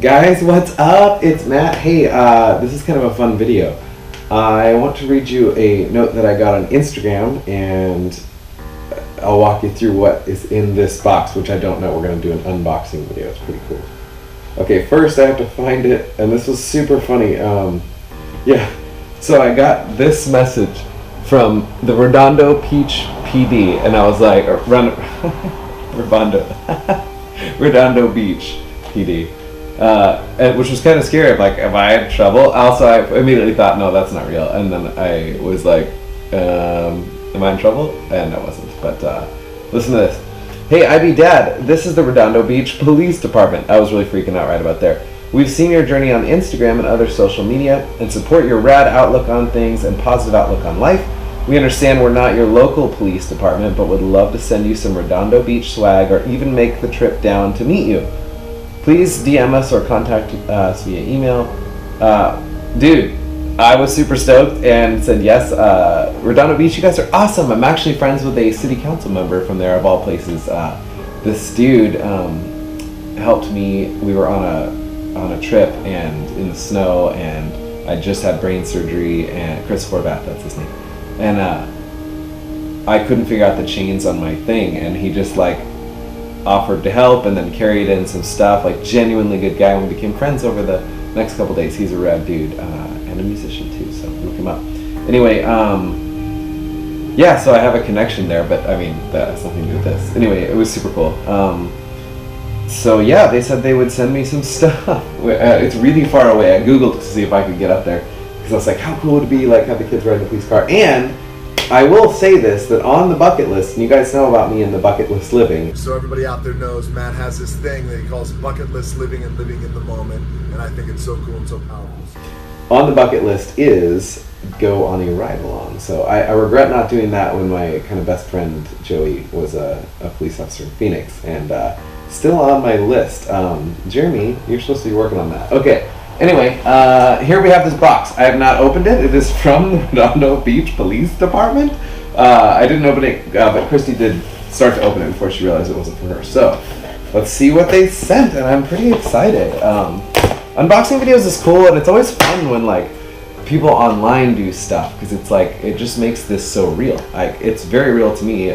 Guys, what's up? It's Matt. Hey, this is kind of a fun video. I want to read you a note that I got on Instagram, and I'll walk you through what is in this box, which I don't know. We're going to do an unboxing video. It's pretty cool. Okay, first I have to find it, and this was super funny. So I got this message from the Redondo Beach PD, and I was like, Redondo Beach PD. Which was kind of scary. I'm like, am I in trouble? Also, I immediately thought, no, that's not real. And then I was like, am I in trouble? And I wasn't. But listen to this. Hey, IB Dad, this is the Redondo Beach Police Department. I was really freaking out right about there. We've seen your journey on Instagram and other social media and support your rad outlook on things and positive outlook on life. We understand we're not your local police department, but would love to send you some Redondo Beach swag or even make the trip down to meet you. Please DM us or contact us via email. Dude, I was super stoked and said yes. Redondo Beach, you guys are awesome. I'm actually friends with a city council member from there, of all places. This dude helped me. We were on a trip and in the snow, and I just had brain surgery, and Chris Horvath, that's his name. And I couldn't figure out the chains on my thing, and he just like offered to help and then carried in some stuff. Like, genuinely good guy. We became friends over the next couple days. He's a rad dude and a musician too, so look him up. Anyway, so I have a connection there, but I mean, that has nothing to do with this. Anyway, it was super cool. So yeah, they said they would send me some stuff. It's really far away. I googled to see if I could get up there, because I was like, how cool would it be, like, have the kids ride in the police car? And I will say this, that on the bucket list, and you guys know about me and the bucket list living. So everybody out there knows Matt has this thing that he calls bucket list living and living in the moment, and I think it's so cool and so powerful. On the bucket list is go on a ride along. So I regret not doing that when my kind of best friend Joey was a police officer in Phoenix, and still on my list. Jeremy, you're supposed to be working on that. Okay. Anyway, here we have this box. I have not opened it. It is from the Redondo Beach Police Department. I didn't open it, but Christy did start to open it before she realized it wasn't for her. So, let's see what they sent, and I'm pretty excited. Unboxing videos is cool, and it's always fun when, like, people online do stuff, because it's like, it just makes this so real. It's very real to me.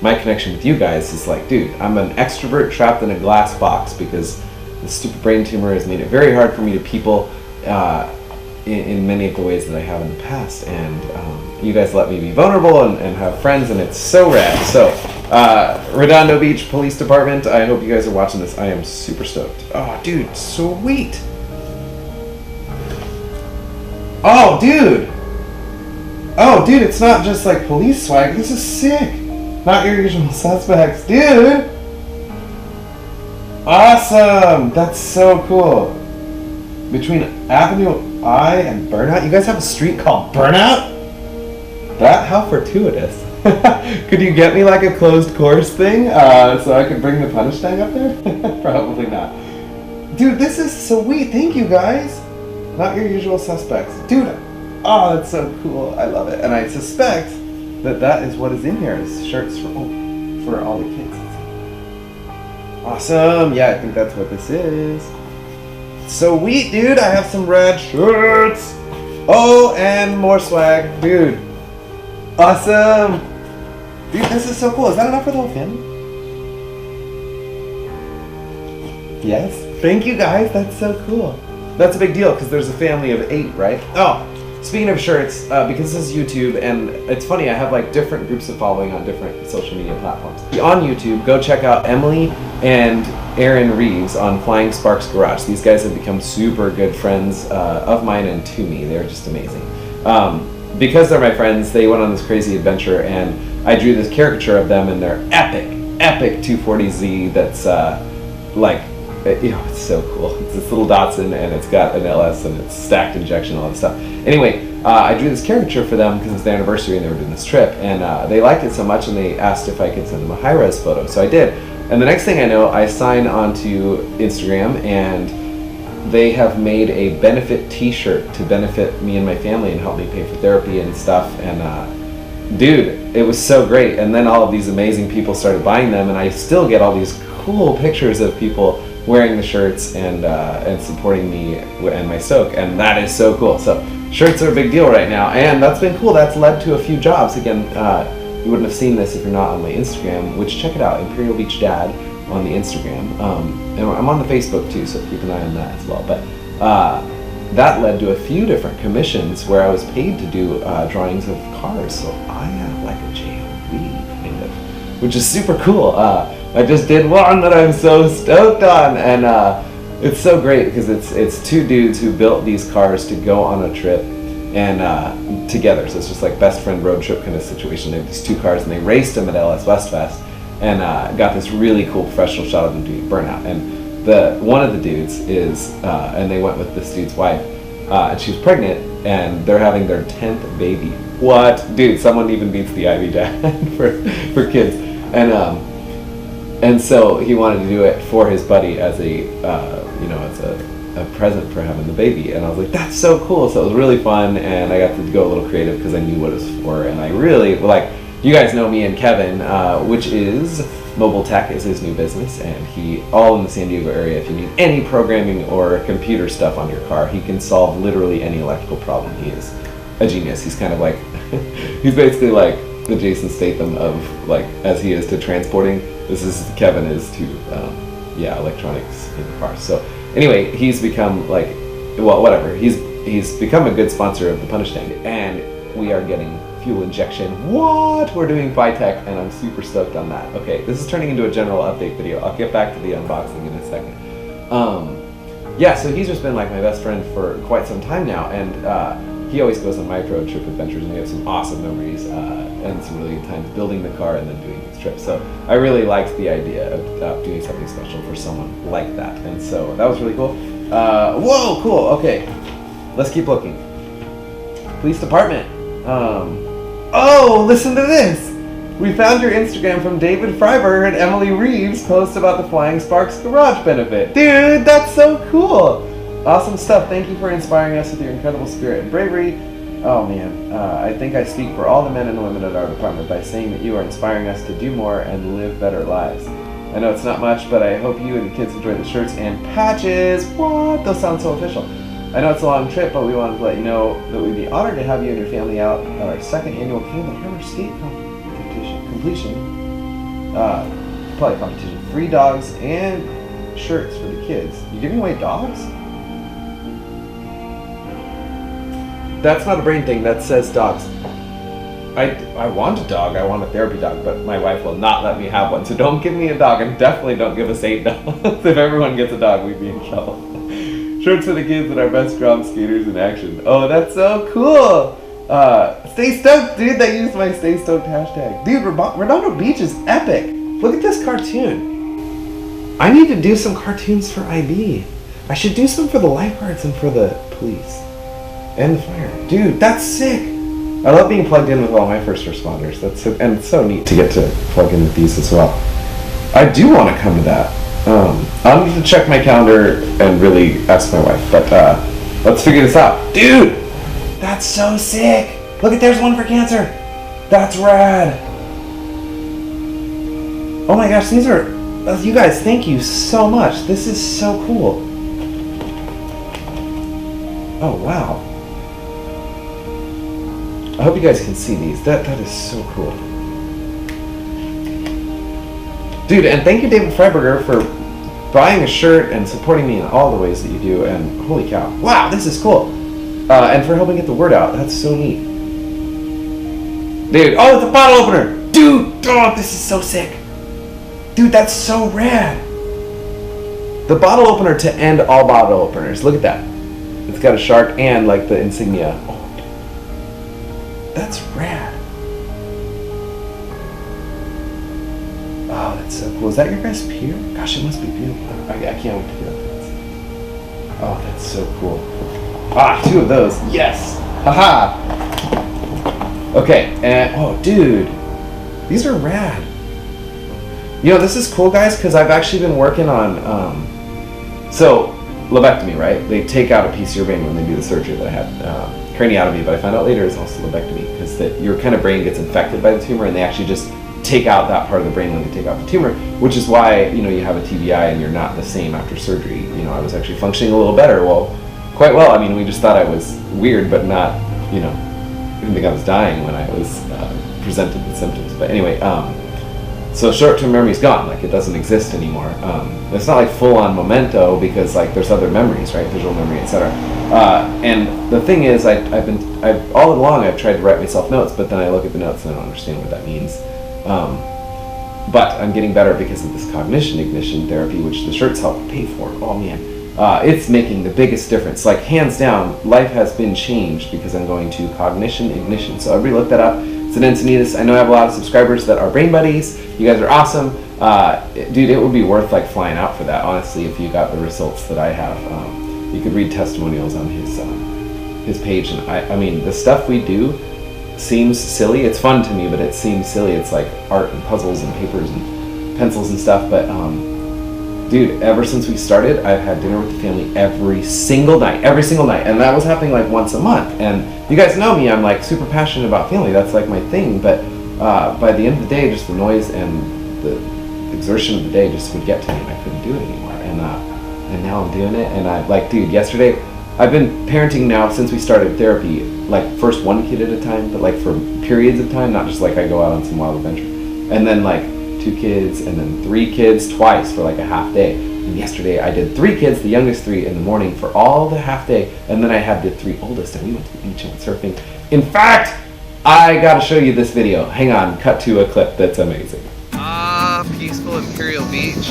My connection with you guys is like, dude, I'm an extrovert trapped in a glass box because the stupid brain tumor has made it very hard for me to people in many of the ways that I have in the past, and you guys let me be vulnerable and have friends, and it's so rad. So Redondo Beach Police Department, I hope you guys are watching this. I am super stoked. Oh dude, sweet. Oh dude, it's not just like police swag. This is sick. Not your usual suspects, dude. Awesome! That's so cool. Between Avenue I and Burnout, you guys have a street called Burnout? How fortuitous. Could you get me like a closed course thing so I could bring the punish tag up there? Probably not. Dude, this is sweet. Thank you guys. Not your usual suspects. Dude, oh, that's so cool. I love it. And I suspect that is what is in here, is shirts for all the kids. Awesome. Yeah, I think that's what this is. Sweet, dude. I have some rad shirts. Oh, and more swag. Dude. Awesome. Dude, this is so cool. Is that enough for the whole family? Yes. Thank you, guys. That's so cool. That's a big deal, because there's a family of 8, right? Oh, speaking of shirts, because this is YouTube, and it's funny, I have like different groups of following on different social media platforms. On YouTube, go check out Emily and Aaron Reeves on Flying Sparks Garage. These guys have become super good friends of mine and to me. They're just amazing. Because they're my friends, they went on this crazy adventure, and I drew this caricature of them in their epic 240Z that's it's so cool. It's this little Datsun, and it's got an LS, and it's stacked injection, all that stuff. Anyway, I drew this caricature for them because it's their anniversary and they were doing this trip, and they liked it so much, and they asked if I could send them a high-res photo, so I did. And the next thing I know, I sign onto Instagram, and they have made a benefit t-shirt to benefit me and my family and help me pay for therapy and stuff, and dude, it was so great. And then all of these amazing people started buying them, and I still get all these cool pictures of people wearing the shirts and supporting me and my stoke, and that is so cool. So shirts are a big deal right now, and that's been cool. That's led to a few jobs. Again, you wouldn't have seen this if you're not on my Instagram, which check it out, Imperial Beach Dad on the Instagram. And I'm on the Facebook too, so keep an eye on that as well. But that led to a few different commissions where I was paid to do drawings of cars. So I have like a JLB kind of, which is super cool. I just did one that I'm so stoked on, and it's so great because it's two dudes who built these cars to go on a trip and together. So it's just like best friend road trip kind of situation. They have these two cars and they raced them at LS West Fest and got this really cool professional shot of them doing burnout. And one of the dudes is, and they went with this dude's wife, and she was pregnant, and they're having their 10th baby. What? Dude, someone even beats the Ivy Dad for kids. And so he wanted to do it for his buddy as a present for having the baby. And I was like, that's so cool. So it was really fun, and I got to go a little creative because I knew what it was for. And I really, like, you guys know me and Kevin, which is Mobile Tech is his new business, and he, all in the San Diego area, if you need any programming or computer stuff on your car, he can solve literally any electrical problem. He is a genius. He's kind of like, he's basically like the Jason Statham of, like, as he is to transporting, Kevin is to, electronics in cars. So anyway, he's become like, well, whatever. He's become a good sponsor of the Punish Tank, and we are getting fuel injection. What? We're doing Vitech, and I'm super stoked on that. Okay, this is turning into a general update video. I'll get back to the unboxing in a second. So he's just been like my best friend for quite some time now, and he always goes on my road trip adventures, and we have some awesome memories and some really good times building the car and then doing these trips. So I really liked the idea of doing something special for someone like that, and so that was really cool. Whoa, cool. Okay, let's keep looking. Police Department. Oh, listen to this! We found your Instagram from David Freiberger and Emily Reeves post about the Flying Sparks Garage benefit. Dude, that's so cool! Awesome stuff. Thank you for inspiring us with your incredible spirit and bravery. Oh man, I think I speak for all the men and women at our department by saying that you are inspiring us to do more and live better lives. I know it's not much, but I hope you and the kids enjoy the shirts and patches. What? Those sound so official. I know it's a long trip, but we wanted to let you know that we'd be honored to have you and your family out at our second annual King of the Hammer State competition. Free dogs and shirts for the kids. You giving away dogs? That's not a brain thing, that says dogs. I want a dog, I want a therapy dog, but my wife will not let me have one, so don't give me a dog, and definitely don't give us 8 dogs. If everyone gets a dog, we'd be in trouble. Shirts for the kids and our best ground skaters in action. Oh, that's so cool! Stay stoked, dude. That used my Stay Stoked hashtag. Dude, Redondo Beach is epic. Look at this cartoon. I need to do some cartoons for IB. I should do some for the lifeguards and for the police. And the fire. Dude, that's sick. I love being plugged in with all my first responders. And it's so neat to get to plug in with these as well. I do want to come to that. I'll need to check my calendar and really ask my wife, but let's figure this out. Dude, that's so sick. Look at, there's one for cancer. That's rad. Oh my gosh, these are, you guys, thank you so much. This is so cool. Oh wow. I hope you guys can see these. That is so cool. Dude, and thank you, David Freiberger, for buying a shirt and supporting me in all the ways that you do, and holy cow. Wow, this is cool. And for helping get the word out. That's so neat. Dude, oh, it's a bottle opener! Dude, oh, this is so sick. Dude, that's so rad. The bottle opener to end all bottle openers. Look at that. It's got a shark and like the insignia. Oh, that's rad. Oh, that's so cool. Is that your guys' pier? Gosh, it must be beautiful. I can't wait to get up there. Oh, that's so cool. Ah, 2 of those. Yes. Haha. Okay, and oh, dude, these are rad. You know, this is cool, guys, because I've actually been working on, so lobectomy, right? They take out a piece of your brain when they do the surgery that I had, craniotomy, but I found out later it's also lobectomy, because your kind of brain gets infected by the tumor, and they actually just take out that part of the brain when they take out the tumor, which is why, you know, you have a TBI and you're not the same after surgery. You know, I was actually functioning a little better. Well, quite well. I mean, we just thought I was weird, but not, you know, I didn't think I was dying when I was presented with symptoms. But anyway, so short-term memory's gone. Like, it doesn't exist anymore. It's not like full-on memento because, like, there's other memories, right? Visual memory, etc. And the thing is, I've all along I've tried to write myself notes, but then I look at the notes and I don't understand what that means. But I'm getting better because of this cognition ignition therapy, which the shirts help pay for. Oh man, it's making the biggest difference. Like, hands down, life has been changed because I'm going to cognition ignition. So everybody look that up. It's an Encinitas. I know I have a lot of subscribers that are brain buddies. You guys are awesome. Dude, it would be worth like flying out for that, honestly, if you got the results that I have. You could read testimonials on his page, and I mean, the stuff we do seems silly. It's fun to me, but it seems silly. It's like art and puzzles and papers and pencils and stuff. But dude, ever since we started, I've had dinner with the family every single night, and that was happening like once a month. And you guys know me, I'm like super passionate about family. That's like my thing. But by the end of the day, just the noise and the exertion of the day just would get to me, and I couldn't do it anymore. And now I'm doing it, and I like, dude, yesterday, I've been parenting now since we started therapy, like first one kid at a time, but like for periods of time, not just like I go out on some wild adventure. And then like 2 kids, and then 3 kids twice for like a half day. And yesterday I did 3 kids, the youngest 3 in the morning for all the half day, and then I had the 3 oldest, and we went to the beach and went surfing. In fact, I gotta show you this video. Hang on, cut to a clip that's amazing. Peaceful Imperial Beach.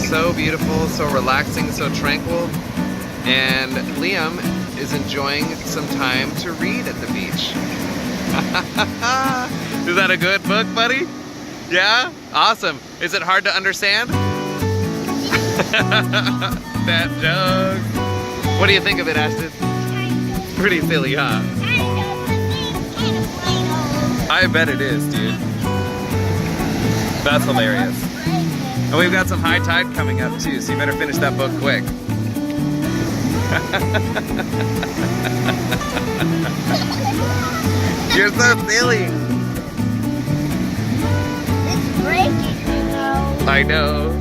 So beautiful, so relaxing, so tranquil. And Liam is enjoying some time to read at the beach. Is that a good book, buddy? Yeah? Awesome. Is it hard to understand? That joke. What do you think of it, Ashton? Pretty silly, huh? I bet it is, dude. That's hilarious. And we've got some high tide coming up too, so you better finish that book quick. You're so silly. It's breaking, you know. I know.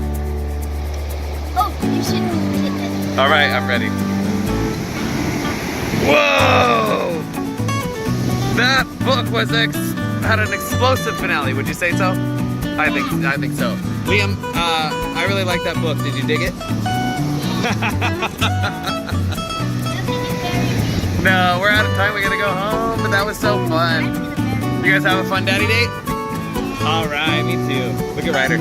Oh, you should hit it. All right, I'm ready. Whoa! That book had an explosive finale. Would you say so? I think so. Liam, I really like that book. Did you dig it? No, we're out of time. We gotta go home, but that was so fun. You guys have a fun daddy date? All right, me too. Look at Ryder.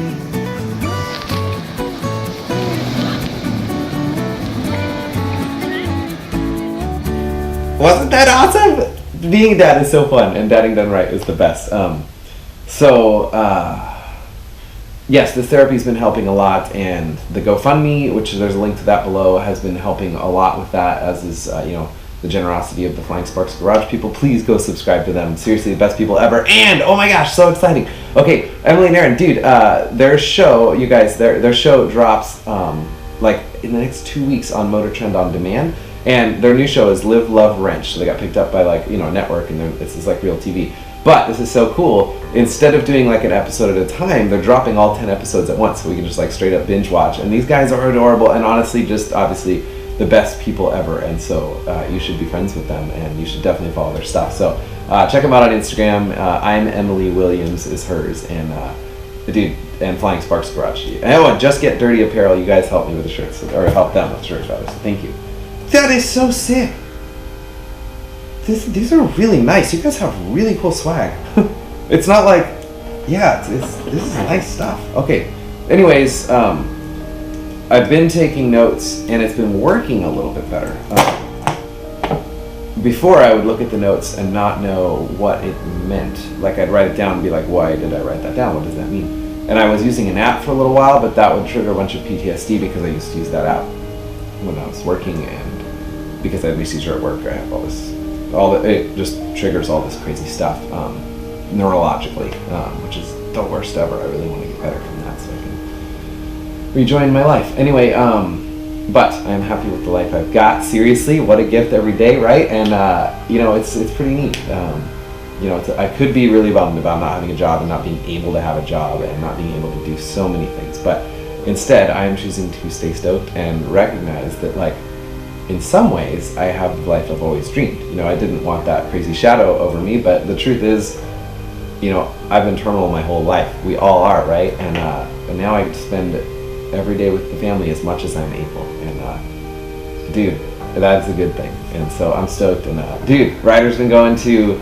Wasn't that awesome? Being a dad is so fun, and dadding done right is the best. Yes, this therapy's been helping a lot, and the GoFundMe, which there's a link to that below, has been helping a lot with that, as is the generosity of the Flying Sparks Garage people. Please go subscribe to them. Seriously, the best people ever. And oh my gosh, so exciting. Okay, Emily and Aaron, dude, their show, you guys, their show drops like in the next 2 weeks on Motor Trend on Demand, and their new show is Live, Love, Wrench. So they got picked up by like a network, and this is like real TV. But this is so cool. Instead of doing like an episode at a time, they're dropping all 10 episodes at once, so we can just like straight up binge watch. And these guys are adorable, and honestly, just obviously the best people ever. And so you should be friends with them, and you should definitely follow their stuff. So check them out on Instagram. I'm Emily Williams is hers, and the dude and Flying Sparks Garage. And Just Get Dirty Apparel. You guys helped me with the shirts, or helped them with the shirts rather. So thank you. That is so sick. These are really nice. You guys have really cool swag. It's not like, yeah, this is nice stuff. Okay. Anyways, I've been taking notes, and it's been working a little bit better. Before, I would look at the notes and not know what it meant. Like, I'd write it down and be like, why did I write that down? What does that mean? And I was using an app for a little while, but that would trigger a bunch of PTSD because I used to use that app when I was working, and because I had my seizure at work, I have it just triggers all this crazy stuff neurologically, which is the worst ever. I really want to get better from that so I can rejoin my life. Anyway, but I'm happy with the life I've got. Seriously, what a gift every day, right? And it's pretty neat. you know, I could be really bummed about not having a job and not being able to have a job and not being able to do so many things. But instead, I am choosing to stay stoked and recognize that, like, in some ways, I have the life I've always dreamed. You know, I didn't want that crazy shadow over me, but the truth is, you know, I've been terminal my whole life. We all are, right? And now I get to spend every day with the family as much as I'm able. And dude, that's a good thing. And so I'm stoked. And dude, Ryder's been going to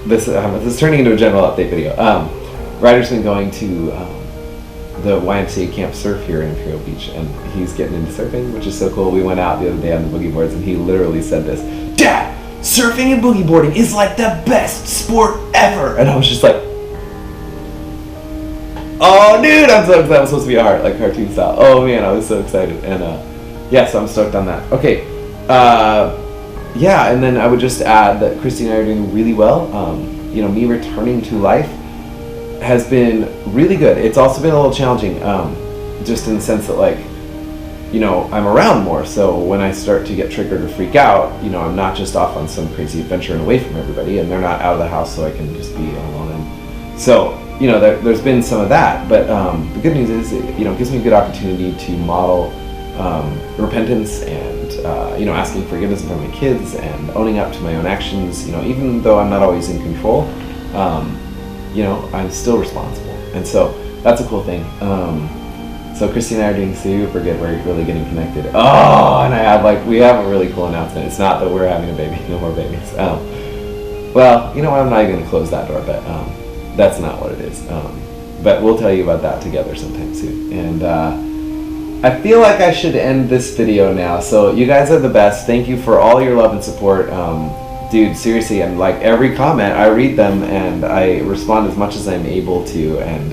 this. This is turning into a general update video. Ryder's been going to the YMCA camp surf here in Imperial Beach, and he's getting into surfing, which is so cool. We went out the other day on the boogie boards, and he literally said this: "Dad, surfing and boogie boarding is like the best sport ever." And I was just like, oh dude, I'm so excited. That was supposed to be art, like cartoon style. Oh man, I was so excited. And yeah, so I'm stoked on that. Okay, yeah, and then I would just add that Christy and I are doing really well. You know, me returning to life has been really good. It's also been a little challenging, just in the sense that, like, you know, I'm around more, so when I start to get triggered or freak out, you know, I'm not just off on some crazy adventure and away from everybody, and they're not out of the house, so I can just be alone. And so, you know, there's been some of that, but the good news is, you know, it gives me a good opportunity to model repentance and, you know, asking forgiveness from my kids and owning up to my own actions. You know, even though I'm not always in control, you know, I'm still responsible. And so that's a cool thing. So Christy and I are doing super good. We're really getting connected. Oh, and I have, like, we have a really cool announcement. It's not that we're having a baby, no more babies. Well, you know, I'm not even going to close that door, but that's not what it is. But we'll tell you about that together sometime soon. And I feel like I should end this video now. So you guys are the best. Thank you for all your love and support. Dude, seriously, and like every comment, I read them and I respond as much as I'm able to. And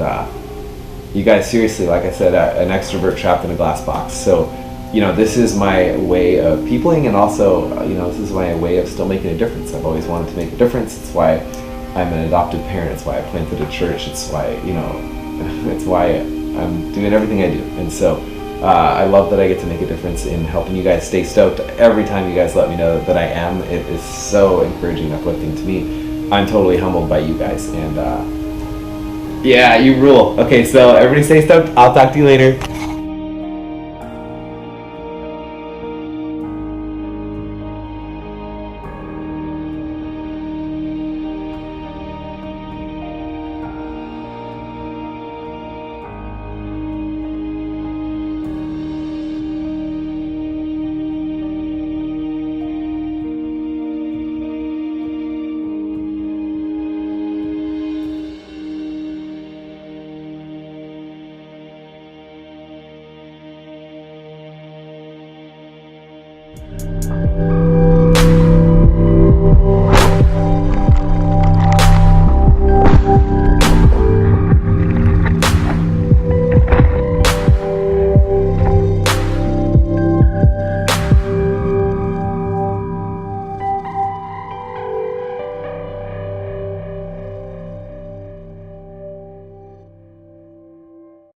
you guys, seriously, like I said, an extrovert trapped in a glass box. So, you know, this is my way of peopling, and also, you know, this is my way of still making a difference. I've always wanted to make a difference. It's why I'm an adopted parent. It's why I planted a church. It's why, you know, it's why I'm doing everything I do. And so I love that I get to make a difference in helping you guys stay stoked. Every time you guys let me know that I am, it is so encouraging and uplifting to me. I'm totally humbled by you guys. And yeah, you rule. Okay, so everybody stay stoked. I'll talk to you later.